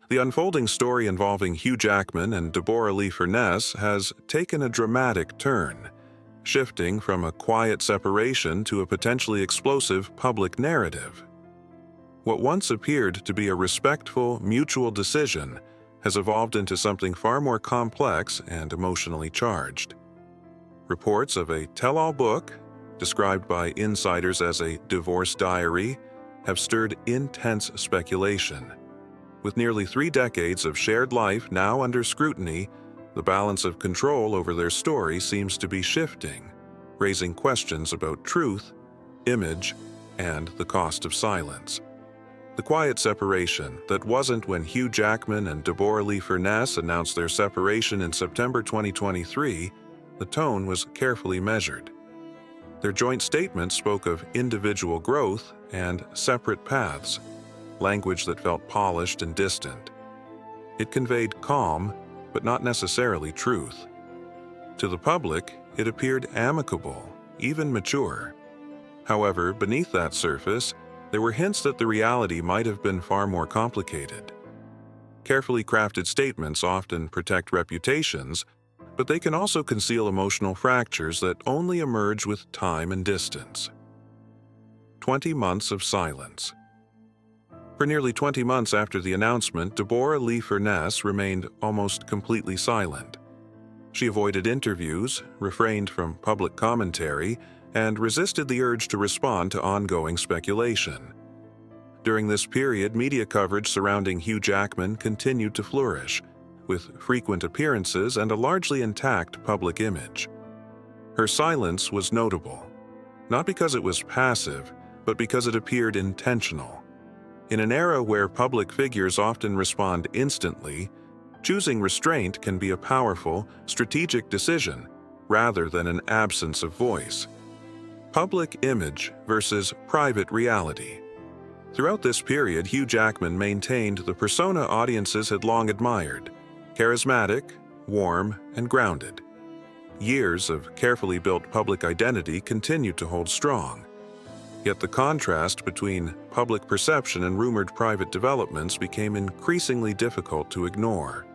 The unfolding story involving Hugh Jackman and Deborra-Lee Furness has taken a dramatic turn, shifting from a quiet separation to a potentially explosive public narrative. What once appeared to be a respectful, mutual decision has evolved into something far more complex and emotionally charged. Reports of a tell-all book, described by insiders as a divorce diary, have stirred intense speculation. With nearly 3 decades of shared life now under scrutiny, the balance of control over their story seems to be shifting, raising questions about truth, image, and the cost of silence. The quiet separation that wasn't when Hugh Jackman and Deborra-Lee Furness announced their separation in September 2023, the tone was carefully measured. Their joint statement spoke of individual growth and separate paths, language that felt polished and distant. It conveyed calm, but not necessarily truth. To the public, it appeared amicable, even mature. However, beneath that surface, there were hints that the reality might have been far more complicated. Carefully crafted statements often protect reputations, but they can also conceal emotional fractures that only emerge with time and distance. 20 months of silence. For nearly 20 months after the announcement, Deborra-Lee Furness remained almost completely silent. She avoided interviews, refrained from public commentary, and resisted the urge to respond to ongoing speculation. During this period, media coverage surrounding Hugh Jackman continued to flourish, with frequent appearances and a largely intact public image. Her silence was notable, not because it was passive, but because it appeared intentional. In an era where public figures often respond instantly, choosing restraint can be a powerful, strategic decision rather than an absence of voice. Public image versus private reality. Throughout this period, Hugh Jackman maintained the persona audiences had long admired: charismatic, warm, and grounded. Years of carefully built public identity continued to hold strong. Yet the contrast between public perception and rumored private developments became increasingly difficult to ignore.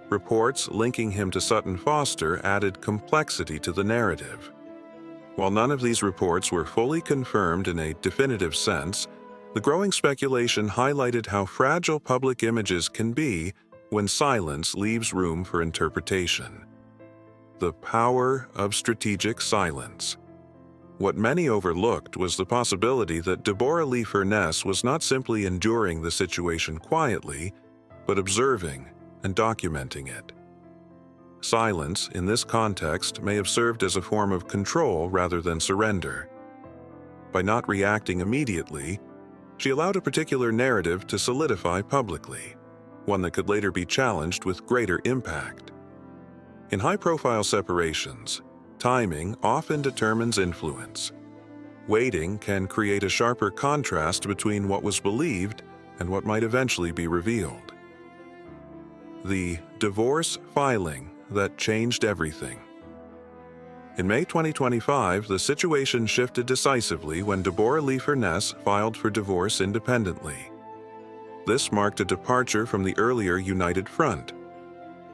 Reports linking him to Sutton Foster added complexity to the narrative. While none of these reports were fully confirmed in a definitive sense, the growing speculation highlighted how fragile public images can be when silence leaves room for interpretation. The power of strategic silence. What many overlooked was the possibility that Deborra-Lee Furness was not simply enduring the situation quietly, but observing and documenting it. Silence, in this context, may have served as a form of control rather than surrender. By not reacting immediately, she allowed a particular narrative to solidify publicly, one that could later be challenged with greater impact. In high-profile separations, timing often determines influence. Waiting can create a sharper contrast between what was believed and what might eventually be revealed. The divorce filing that changed everything. In May 2025, the situation shifted decisively when Deborra-Lee Furness filed for divorce independently. This marked a departure from the earlier united front.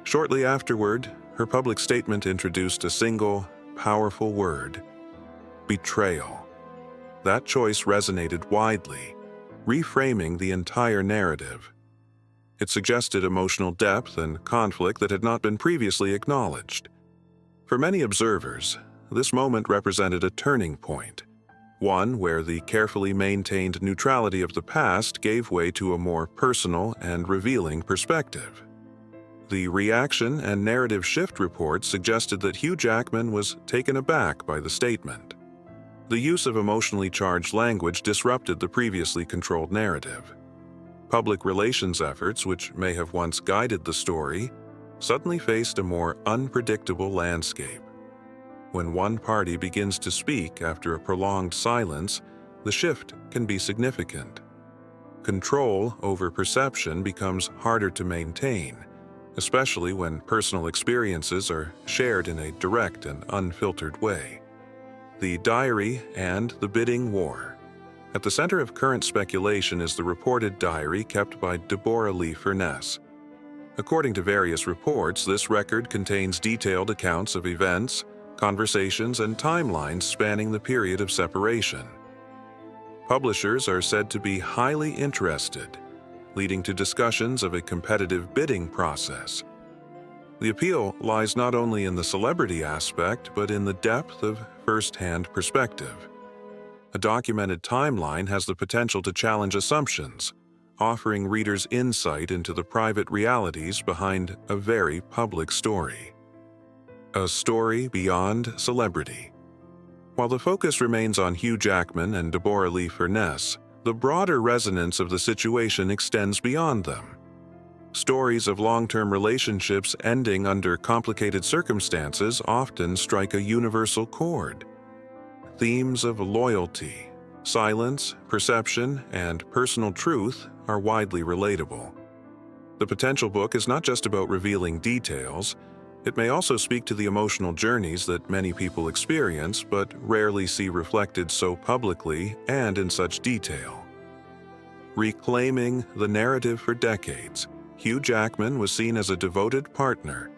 Shortly afterward, her public statement introduced a single, powerful word: betrayal. That choice resonated widely, reframing the entire narrative. It suggested emotional depth and conflict that had not been previously acknowledged. For many observers, this moment represented a turning point, one where the carefully maintained neutrality of the past gave way to a more personal and revealing perspective. The reaction and narrative shift report suggested that Hugh Jackman was taken aback by the statement. The use of emotionally charged language disrupted the previously controlled narrative. Public relations efforts, which may have once guided the story, suddenly faced a more unpredictable landscape. When one party begins to speak after a prolonged silence, the shift can be significant. Control over perception becomes harder to maintain, especially when personal experiences are shared in a direct and unfiltered way. The diary and the bidding war. At the center of current speculation is the reported diary kept by Deborra-Lee Furness. According to various reports, this record contains detailed accounts of events, conversations, and timelines spanning the period of separation. Publishers are said to be highly interested, leading to discussions of a competitive bidding process. The appeal lies not only in the celebrity aspect, but in the depth of first-hand perspective. A documented timeline has the potential to challenge assumptions, offering readers insight into the private realities behind a very public story. A story beyond celebrity. While the focus remains on Hugh Jackman and Deborra-Lee Furness, the broader resonance of the situation extends beyond them. Stories of long-term relationships ending under complicated circumstances often strike a universal chord. Themes of loyalty, silence, perception, and personal truth are widely relatable. The potential book is not just about revealing details. It may also speak to the emotional journeys that many people experience but rarely see reflected so publicly and in such detail. Reclaiming the narrative for decades, Hugh Jackman was seen as a devoted partner,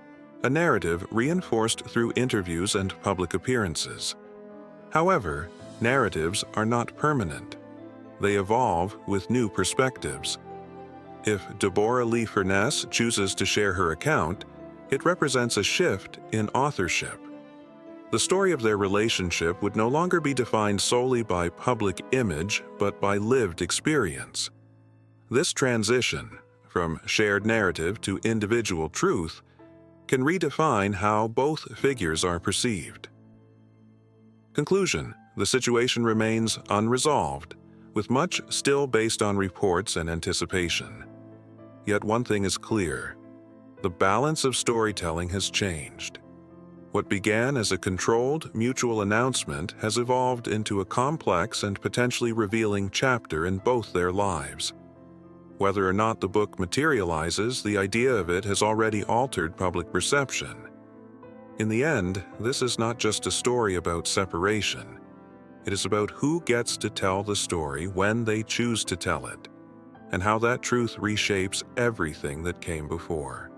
a narrative reinforced through interviews and public appearances. However, narratives are not permanent. They evolve with new perspectives. If Deborra-Lee Furness chooses to share her account, it represents a shift in authorship. The story of their relationship would no longer be defined solely by public image, but by lived experience. This transition, from shared narrative to individual truth, can redefine how both figures are perceived. Conclusion: the situation remains unresolved, with much still based on reports and anticipation. Yet one thing is clear: the balance of storytelling has changed. What began as a controlled, mutual announcement has evolved into a complex and potentially revealing chapter in both their lives. Whether or not the book materializes, the idea of it has already altered public perception. In the end, this is not just a story about separation. It is about who gets to tell the story when they choose to tell it, and how that truth reshapes everything that came before.